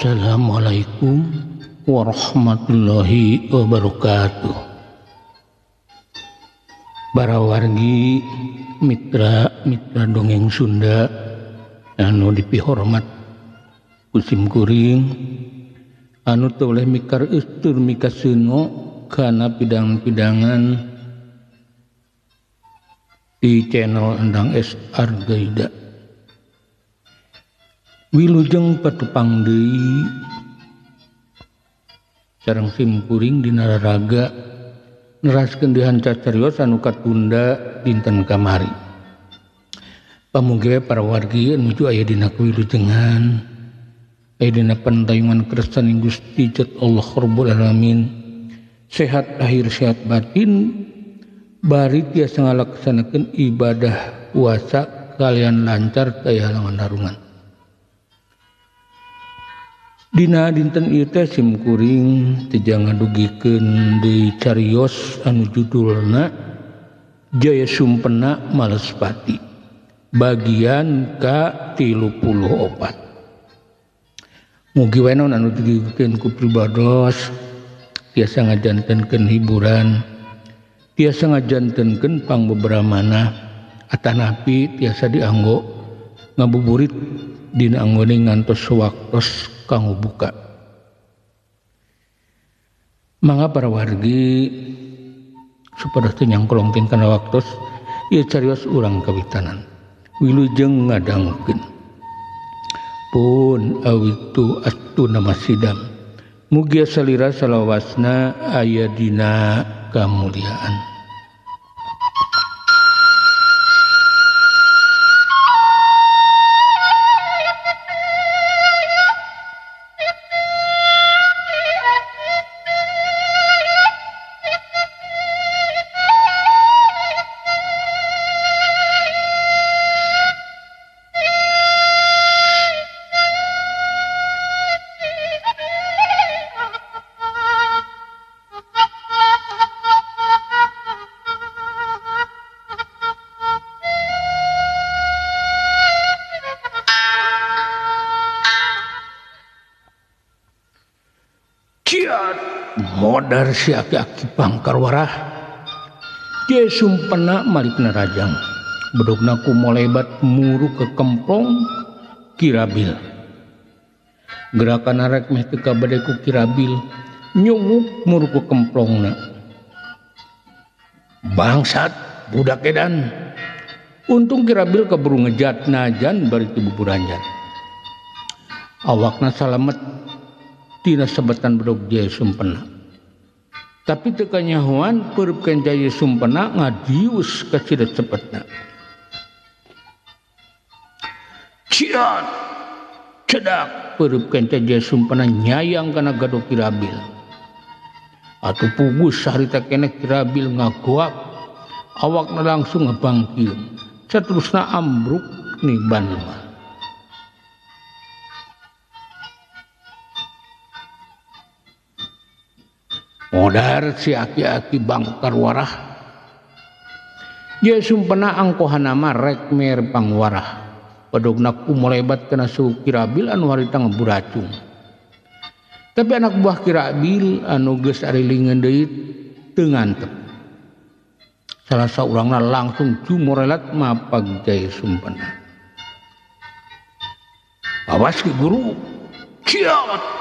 Assalamualaikum warahmatullahi wabarakatuh. Para wargi mitra dongeng Sunda anu dipihormat kusim kuring anu teu oleh mikar eustur mikaseuno kana pidang-pidangan di channel Endang S. Argaida. Wilujeng patupang deui sareng simkuring dina raraga neraskeun dihanca carios anu katunda dinten kamari. Pamugi para wargi nuju aya dina kawilujengan, aya dina pantayungan kersaning Gusti Jat Allah Rabbul Alamin, sehat lahir sehat batin, bari tiasa ngalaksanakeun ibadah puasa kalian lancar taya halangan harungan. Dina dinten ieu teh simkuring teu ngadugikeun deui carios anu judulna Jaya Sumpena Malespati bagian ka-34. Mugi wae naon anu digikeun ku pribados tiasa ngajantenkeun hiburan, tiasa ngajantenkeun pangbeberamana, atanapi tiasa dianggo ngabuburit dina anggone ngantos sewaktos kanggo buka. Mangga para wargi supados teu nyangkolongkeun kana waktos ieu carios urang kawitanan. Wilujeng ngadangkeun. Pun awitu astuna masidam. Mugia salira salawasna aya dina kamuliaan. Modar si aki-aki pangkar warah Jaya Sumpena malikna rajang bedogna kumolebat muru ke kemplong Kirabil. Gerakan arek meh teu kabade ku Kirabil nyunguk muru ke kemplongna. Bangsat budak edan. Untung Kirabil keburu ngejat najan bari teu buburanjan. Awakna salamet tina sebetan bedog Jaya Sumpena. Tapi teu kanyahoan peureup Jaya Sumpena ngadius ka cidet cepetna. Ciat cedak peureup Jaya Sumpena nyayang kana gado Kirabil. Atuh pugus harita keneh Kirabil ngagoak, awakna langsung ngabangkieun. Saterusna ambruk niban lemah. Modar si aki-aki bangkar warah Jaya Sumpena angkohana mah rek mer pangwarah pedogna kumolebat kana suhu Kirabil anu harita ngeburacung. Tapi anak buah Kirabil anu geus arilingeun deui teu ngantep. Salah saurangna langsung jumorelat mapag Jaya Sumpena. Awas ki guru, ciat.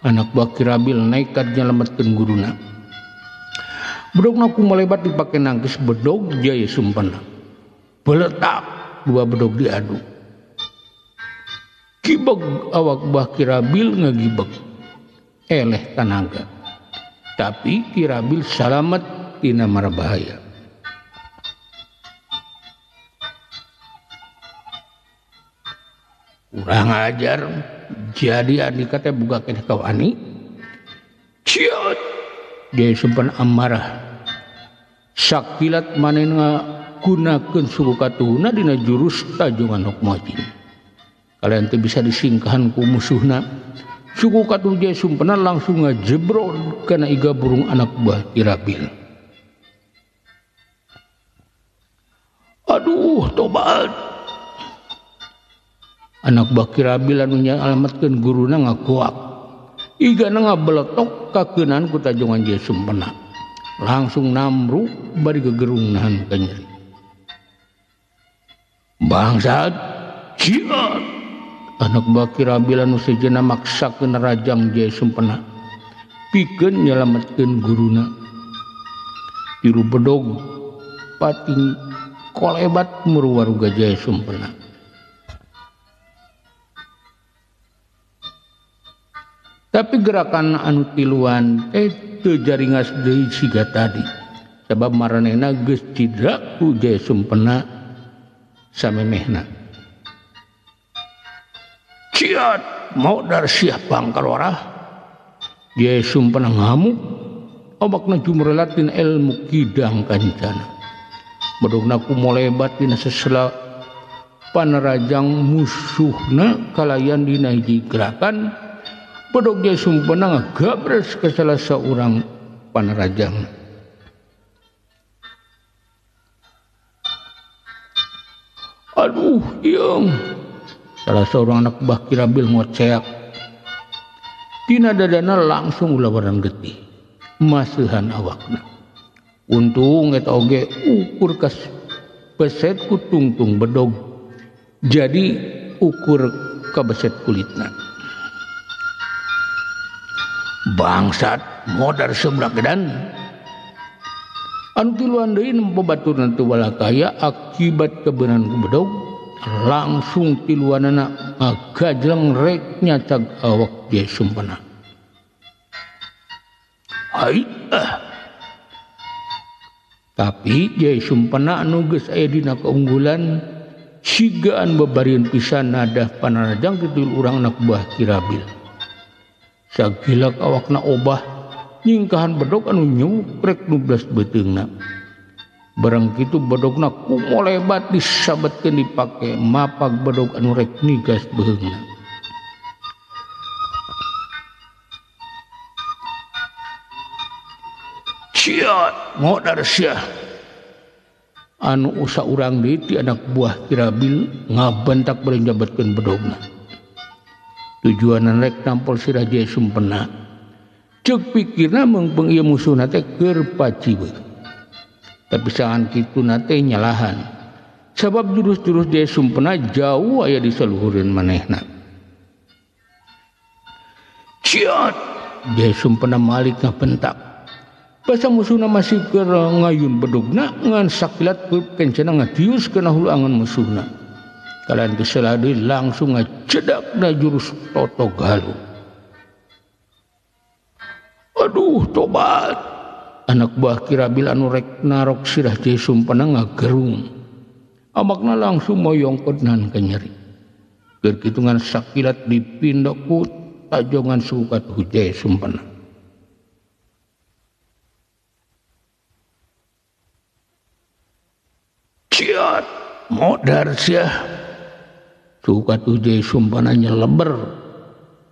Anak buah Kirabil nekat nyalametkeun guruna. Bedogna kumolebat dipake nangkis bedog Jaya Sumpena. Beletak dua bedog diadu. Gibeg awak buah Kirabil ngagibeg. Eleh tanaga. Tapi Kirabil salamet tina marabahaya. Kurang ajar. Jadi andika teh boga keneh kawani. Ciot Jaya Sumpena amarah. Sakilat manehna gunakeun suku katuhuna dina jurus Tajongan Hukmajin. Kalian teu bisa disingkahan ku musuhna. Suku katuh Jaya Sumpena langsung ngajebrol kana iga burung anak buah Kirabil. Aduh, tobat. Anak Bakirabil anu nyalametkeun guruna ngagoak. Igana ngabeletok kakeunaan ku tajongan je sumpena. Langsung namru bari gegerung nahan ka nyeri. Bangsat ciat. Anak Bakirabil anu sejenna maksakeun rajang je sumpena. Pikeun nyalametkeun guruna. Tiru bedog pating kolebat muruwaruga je sumpena. Tapi gerakan anu tiluan teu jaringas deui siga tadi. Sebab maranehna geus cidra ku je sumpena samemehna. Ciat modar siah pangkalorah. Je sumpena ngamuk. Obakna jumrelatin ilmu kidang kancana. Bedogna kumolebat dina sesela panerajang musuhna kalayan dina hiji gerakan. Bedog je sumpena ngagabres ke salah seorang panerajang. Aduh, yang salah seorang anak Bakirabil ngoceak. Tina dadana langsung ulah barang getih. Masuhan awakna. Untung eta oge ukur kas beset ku tungtung bedog. Jadi ukur ka beset kulitna. Bangsat modar semrakedan anu tiluan deui nempo baturna teu walakaya akibat kebenaran ku bedog langsung tiluanana ngagajleng rek nyacag awak je sumpena. Hai tapi je sumpena anu geus aya dina keunggulan sigaan bebarieun pisan nadah panarajang kitul urang anak buah Kirabil. Sagilak awakna obah nyingkahan bedog anu nyukrek 12 beteungna. Barang kitu bedogna kumolebat disabetkeun dipake mapag bedog anu rek nigas beheungna. Ciat modar sia anu usa urang deui ti anak buah Kirabil ngabentak bari njabetkeun bedogna. Tujuanan rek nampol sirah je sumpena. Ceuk pikirna mengpeng ieu musuhna teh keur pacibeu. Tapi sangan kitu nate nyalahan. Sabab jurus-jurus je sumpena jauh aya di saluhureun manehna. Ciat je sumpena malik ngabentak. Basa musuhna masih keur ngayun bedogna ngan sakilat kencana ngatius kana hulu angan musuhna. Kalian keseladi langsung ngacedak na jurus toto galuh. Aduh tobat. Anak buah Kirabil anu rek narok sirah je sumpena ngagerung. Amakna langsung moyongkeun ka nyeri. Keur kitu ngan sakilat dipindok ku tajongan sukat je sumpena. Ciat modar sia. Sukat je sumpena nyeleber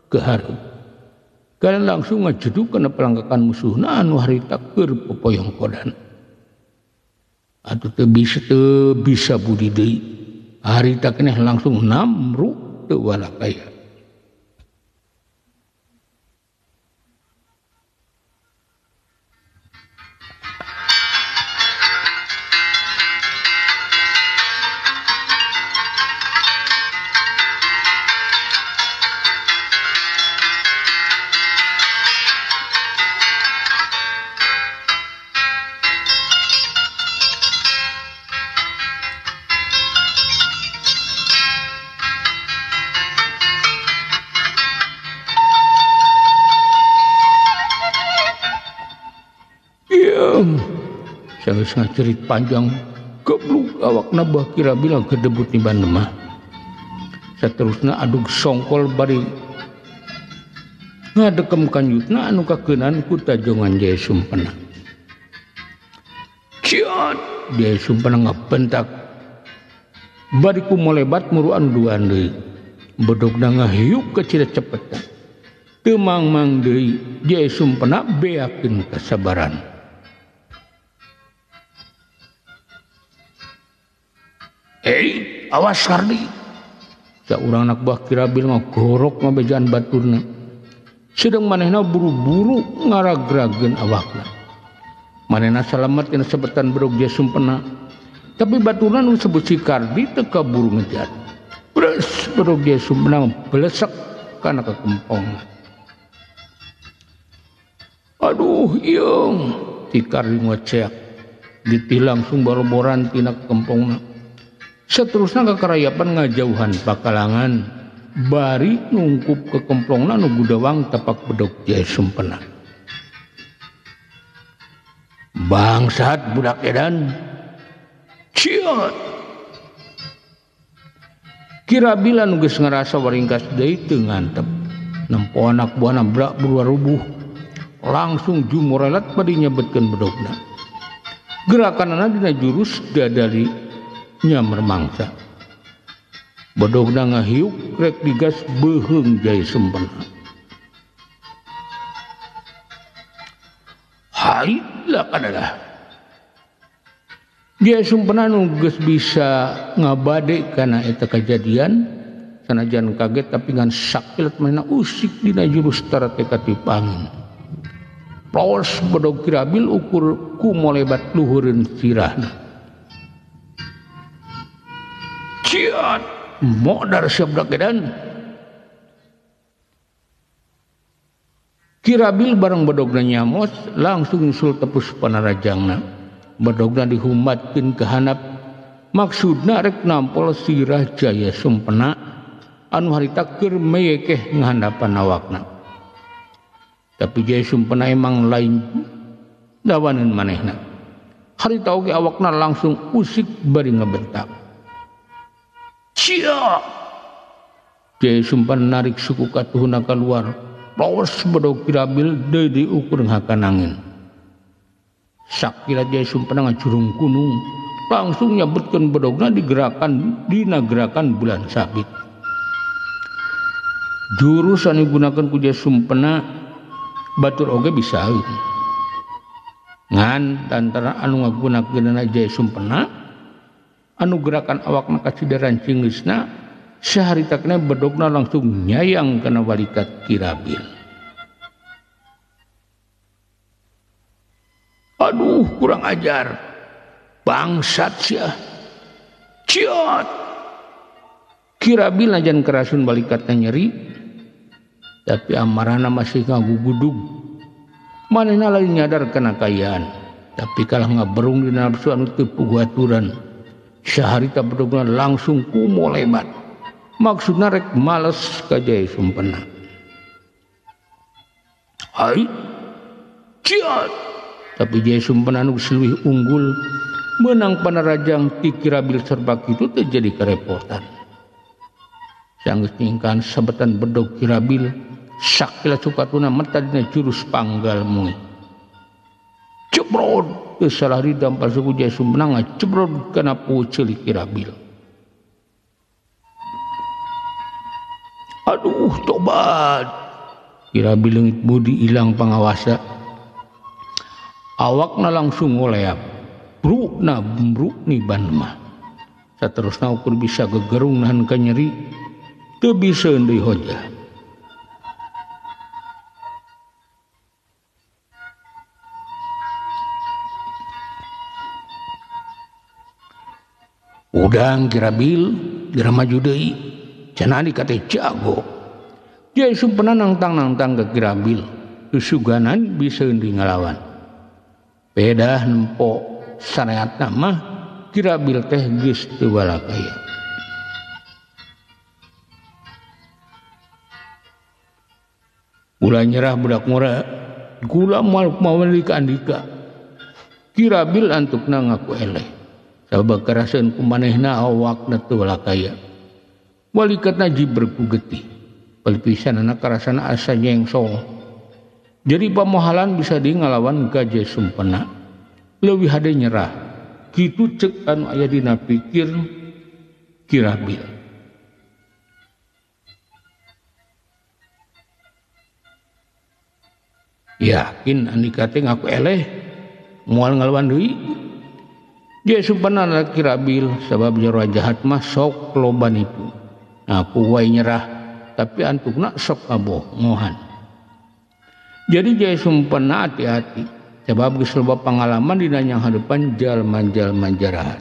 ke hareup. Kalian langsung ngajeduk kana pelanggakan musuhna anu harita keur popoyong kodan. Atuh teu bisa budi deui. Harita keneh langsung namru teu walakaya. Sageus ngacerit panjang gebluk awakna buah Kirabil gedebut di bandemah. Saterusna adug songkol bari ngadekem kanjutna anu kakeunaan ku tajongan je sumpena. Ciat je sumpena ngabentak bari ku molebat muru anu duaan deui. Bedogna ngahiuk ke cida cepetna. Teu mangmang deui je sumpena beakeun kasabaran. Awas Kardi. Saurang anak buah Kirabil ngagorok ngabejaan baturna. Sedang manehna buru-buru ngaragrageun awakna. Manehna salamet kana sebetan bedog je sumpena. Tapi baturna nu sebut si Kardi teu kaburu ngejar. Beres bedog je sumpena belesek kana ka kempongna. Aduh ieu si Kardi ngoceak. Diti langsung boroboran tina kempongna. Seterusna kakarayapan ngajauhan pakalangan bari nungkup ke kemplongna nu gudawang tapak bedog jaya sumpena. Bangsat budak edan. Ciot. Kirabil anu geus ngarasa waringkas deui teu ngantep. Nempo anak buahna brak berubah rubuh. Langsung jumorelat padi nyebetkeun bedogna. Gerakanana dina jurus dadari nyamar mangsa. Bedogna ngahiuk rek digas beuheung jaya sumpena. Haidlah kadalah. Jaya sumpena nu geus bisa ngabade kana eta kajadian sanajan kaget tapi ngan sakilat manehna usik dina jurus tara teh katipangin. Paus bedog Kirabil ukur ku molebat luhureun sirahna. Ciat modar sabdak edan. Kirabil bareng bedogna nyamos langsung nyusul tepus panarajangna. Bedogna dihumbatkeun ke handap maksudna rek nampol sirah jaya sumpena anu harita keur meyekeh ngahandapan awakna. Tapi jaya sumpena emang lain dawaneun manehna. Harita oge awakna langsung usik bari ngabentak. Cia. Jaya sumpena narik suku katuhna keluar. Paus bedog Kirabil deui diukur ngakan angin. Sakira jaya sumpena ngajurung gunung. Langsung nyabetkeun bedogna dina gerakan bulan sabit. Jurus anu digunakeun ku jaya sumpena batur oge bisa ngan antara anu ngagunakeunna jaya sumpena anu gerakan awakna kacidaran cinglisna saharita kena bedogna langsung nyayang kana walikat Kirabil. Aduh kurang ajar bangsat sia ciot. Kirabil najan kerasun walikatna nyeri tapi amarana masih ngagugudug. Manehna lain nyadar kana kayaan tapi kalah ngaberung dina nafsu anu teu puguh aturan. Saharita bedogna langsung kumo lebat. Maksudna rek males ka jaya sumpena. Hai ciat. Tapi jaya sumpena anu leuwih unggul menang panarajang ti Kirabil serba kitu teu jadi karepotan. Sanggeus nyingkan sabetan bedog Kirabil sakila sukatuna mata dina jurus panggal mui. Cebrod teu salah ridampal suku jaya sumpena ngacebrod kana puceuli Kirabil. Aduh tobat. Kirabil leungit budi ilang pangawasa. Awakna langsung ngoleap. Brukna ni banmah. Saterusna ukur bisa gegerung nahan ka nyeri. Teu bisa deui hojah. Udang Kirabil geura maju deui. Cenah dikate jago. Jaya sumpena nangtang-nangtang ke Kirabil. Susuganan bisa deui ngalawan. Pedah nempo sareatna mah Kirabil teh geus teu walakaya. Ulah nyerah budak mora. Kula moal mawali ka andika. Kirabil antukna ngaku eleh. Sabab karaseun ku manehna awakna teu walakaya. Walikatna jiber ku getih. Palipisanana karasana asa nyengsong. Jadi pamohalan bisa di ngalawan ka jaya sumpena. Leuwih hade nyerah. Kitu cek anu aya dina pikir Kirabil. Yakin andika teh ngaku eleh moal ngalawan deui. Jaya sumpena Kirabil sabab jaro jahat mah sok loba nipu. Aku wae nyerah tapi antukna sok kabohongan. Jadi jaya sumpena hati-hati sebab geus loba pangalaman dina nyang hadepan jalma-jalma jarahat.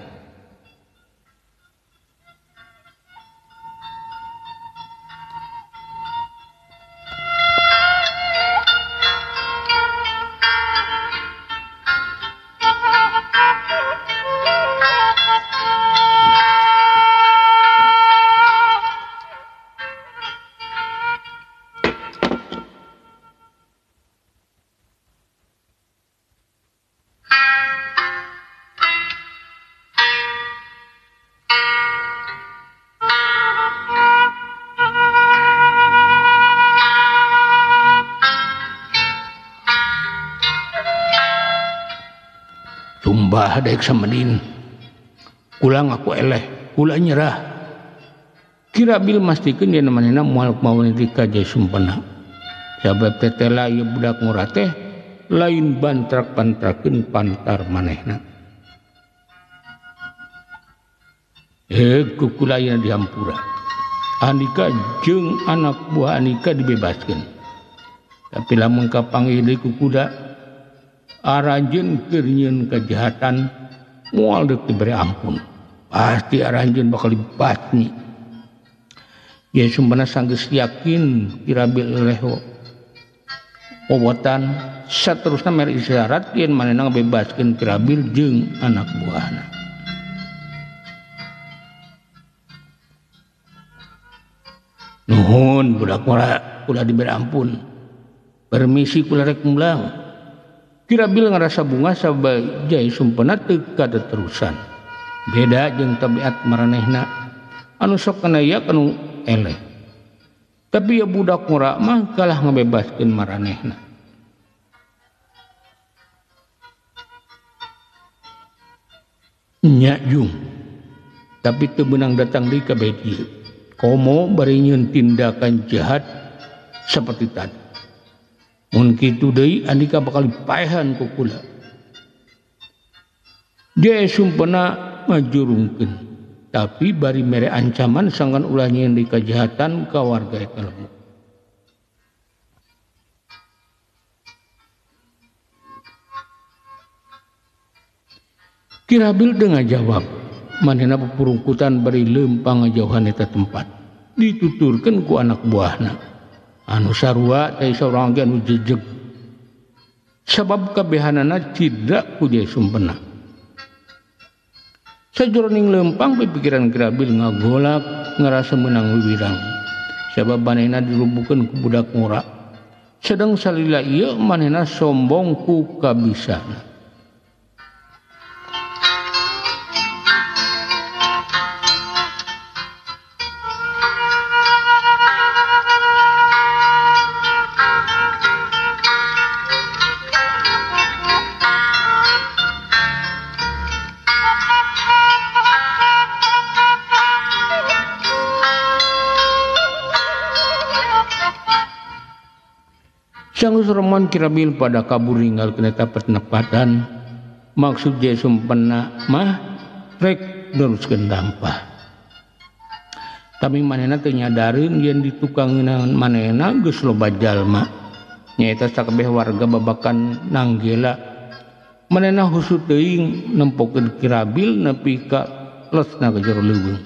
Sumpah daek samedin kula ngaku eleh kula nyerah Kirabil mastikeun dia manehna moal mawan ti ka jaya sumpena sabab tetela ieu budak ngora teh lain bantrak-bantrakeun pantar manehna kukulayan dihampura Andika jeung anak buah Andika dibebaskeun tapi lamun kapanggih deui ku kuda aranjeun keur nyieun kejahatan moal deuk diberi ampun pasti aranjeun bakal dibasmi. Jaya sumpena sanggeus yakin Kirabil eleh wowotan saterusna mere isyarat yen manehna ngabebaskeun Kirabil jeung anak buahna. Nuhun budak mora kula diberi ampun. Permisi kula rek mulang. Kirabil ngarasa bunga sabab jaya sumpena teu kateterusan. Beda jeung tabiat maranehna anu sok kana ieu kanu eleh. Tapi ya budak mora mah kalah ngabebaskeun maranehna. Nya jung. Tapi teu beunang datang deui ka bae dieu. Komo bari nyieun tindakan jahat seperti tadi. Mun kitu deui Andika bakal dipaehan ku kula. Jaya sumpena ngajurungkeun, tapi bari mere ancaman sangkan ulah nyieun di kejahatan ka warga eta lemuk. Kirabil teu ngajawab, manehna pupurungkutan bari leumpang ngajauhan eta tempat. Dituturkeun ku anak buahna. Anu sarua teh saurang anu jejeg sabab kabehanana cidra ku jaya sumpena sajroning leumpang pikiran Kirabil ngagolak ngarasa meunang wiwirang sabab manehna dirubukeun ku budak ngora sedang salila ieu manehna sombong ku kabisana. Sanggeus roman Kirabil pada kabur ninggalkeun eta penepatan maksud jaya sumpena mah rek neruskeun dampah. Tapi manehna teu nyadareun yen di tukangeun manehna geus loba jalma nyaeta sakabeh warga babakan Nanggela. Manehna husut teuing nempokeun Kirabil nepi ka lesna ka jero leuweung.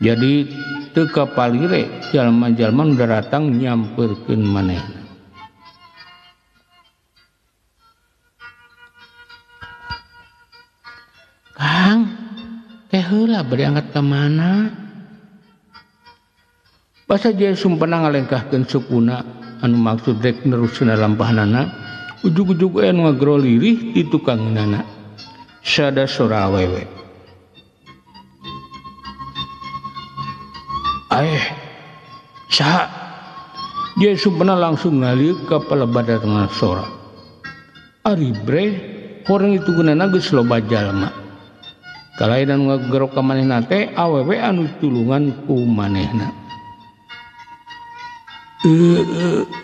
Jadi teu kapalire jalma-jalma nu datang nyampeurkeun manehna. Kang, teh heula bari angkat ka mana? Basa jaya sumpena ngalengkahkeun sukuna anu maksud rek neruskeun lampahanana, ujug-ujug anu ngagro lirih ti tukangeunana. Sada sora awewe. Saha? Jaya sumpena langsung ngalieu ka palebadatna sora. Ari bre, horeng ditukeunana geus loba jalma. Kalain anu ngagerok ka manehna teh awewe anu tulungan ku manehna.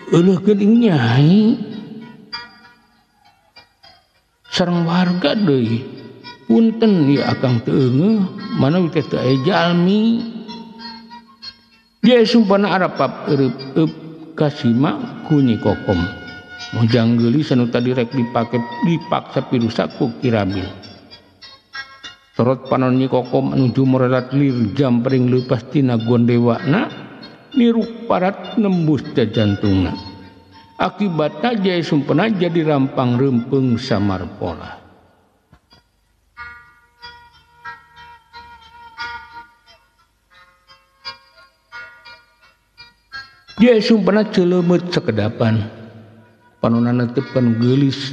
Euleuhkeun ing Nyai. Sareng warga deui. Punten ieu Akang teu eungeuh, manawi teh teu aya jalmi. Dia sumpana arapap eup kasima ku Nyi Kokom. Mojang geulis anu tadi rek dipaksa pirusa ku Kirabil. Sorot panon Nyi Kokom anu jumererat lir jampring leupas tina gondewana niruk parat nembus ka jantungna. Akibatna Jaya Sumpena jadi rampang rempeng samar pola. Jaya Sumpena celeumeut sakedapan. Panonana teu panu geulis.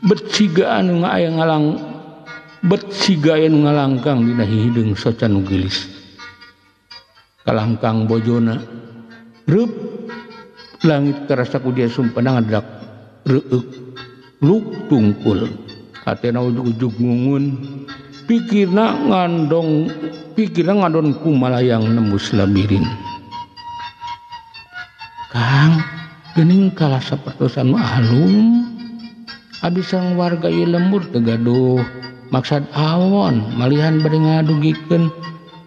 Bet siga anu aya ngalang bet siga anu ngalangkang dina hideung socan nu geulis. Kalangkang bojona reup langit karasa ku Jaya Sumpena ngadak reuk luk tungkul. Katena ujug-ujug ngungun. Pikirna ngadon kumalayang nembus labirin. Kang, geuning kalah sapertosan alum. Abdi sareng warga ieu lembur teu gaduh maksad awon malihan bade ngadugikeun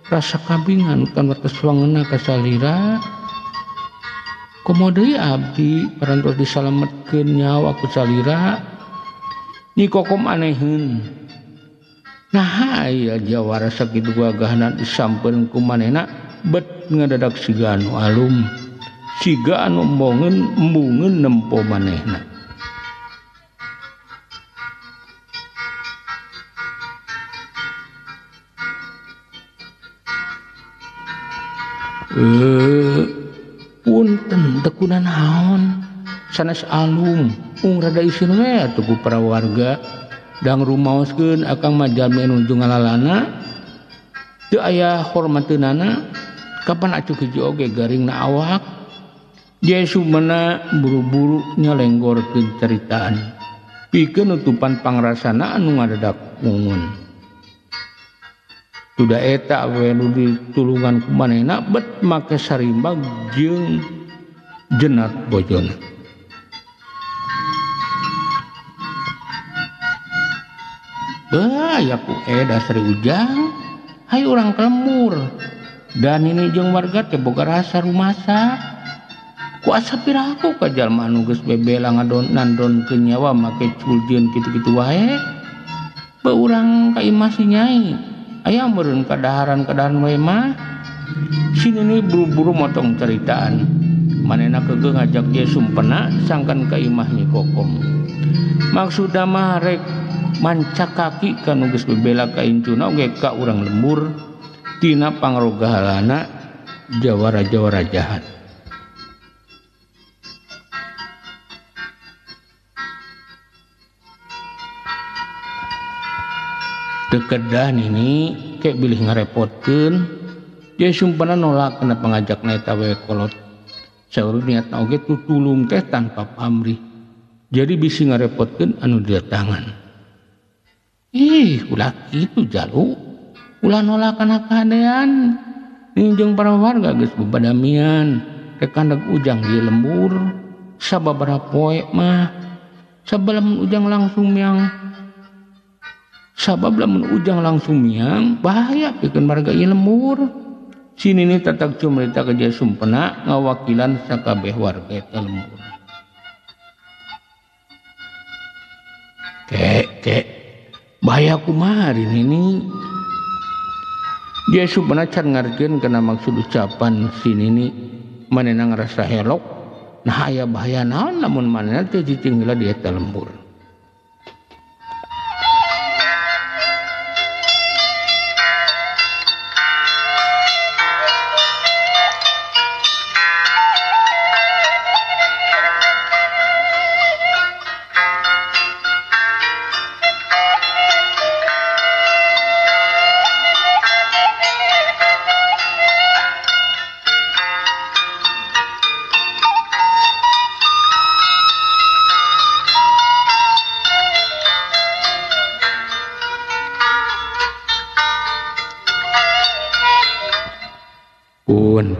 rasa kabingan utan wates wangeunna ka salira. Komo deui abdi parantos disalametkeun nyawa ku salira. Nyi Kokom aneheun. Nah aya jawara sakitu gagahna disampeun ku manehna bet ngadadak siga anu alum. Siga anu embungeun nempo manehna. Punten teu kunaon sanes alum rada isin we atuh ku para warga dang rumaoskeun akang majalmi anu ngalalana teu aya hormateunana kapan acuh hiji oge garingna awak. Jaya Sumpena buru-buru nyalenggorkeun caritaan pikeun nutupan pangrasana anu ngadadak ngungun. Tuda eta we nu ditulungan ku manehna bet make sarimbang jeung jenat bojona. Yaku dasari ujang hayu urang kelembur dan ini jeung warga teh boga rasa rumasa. Kuasa piraku ka jalma anu geus bebela nandonkeun nyawa make culjieun kitu-kitu wae. Be urang ka imah si Nyai aya meureun kadaharan-kadaharan wae mah. Sinini buru-buru motong caritaan. Manehna keukeuh ngajak Jaya Sumpena sangkan ka imah Nyi Kokom. Maksudna mah rek mancak kaki ka nu geus bebela ka incuna oge ka urang lembur tina pangrogahalana jawara-jawara jahat. Dekedah nini kayak bilih ngarepotkeun. Jaya Sumpena nolak kena pangajak eta we kolot. Saur niatna oge tutulung teh tanpa pamrih. Jadi bisi ngarepotkeun anu didatangan. Ulah kitu jalu. Ulah nolak kana kahadean. Ningjeng para warga geus bebadamian. Rek kandag ujang di lembur. Sababaraha poe mah. Sabalamun ujang langsung miang. Sabab lamun ujang langsung miang bahaya pikeun warga ieu lembur. Sinini tatak cumarita ka Jaya Sumpena ngawakilan sakabeh warga eta lembur. Kek bahaya kumaha ini. Jaya Sumpena can ngarkeun kana maksud ucapan sinini manehna ngarasa helok. Nah aya bahaya naon lamun manehna teu cicing heula di eta lembur.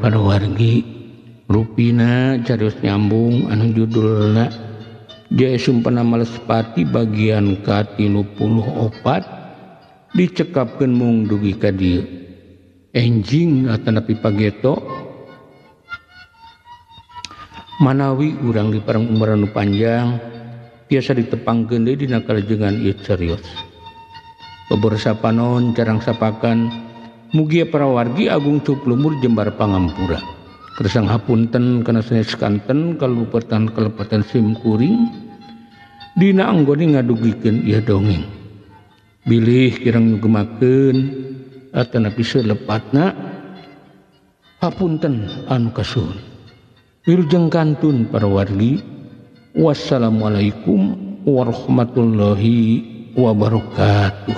Para wargi rupina carios nyambung anu judulna Jaya Sumpena Malespati bagian ka-34 dicekapkeun mung dugi ka dieu. Enjing atanapi pageto Manawi urang dipareng umur anu panjang biasa ditepangkeun deui dina kalajengan ieu carios. Beberapa panon jarang sapakan mugia para wargi agung cuplumur jembar pangampura. Kersang hapunten kana sanes kanten kalupetan kalepatan simkuring dina anggone ngadugikeun ieu dongeng. Bilih kirang ngugemakeun atanapi seulepatna hapunten anu kasuhun. Wilujeng kantun para wargi. Wassalamualaikum warahmatullahi wabarakatuh.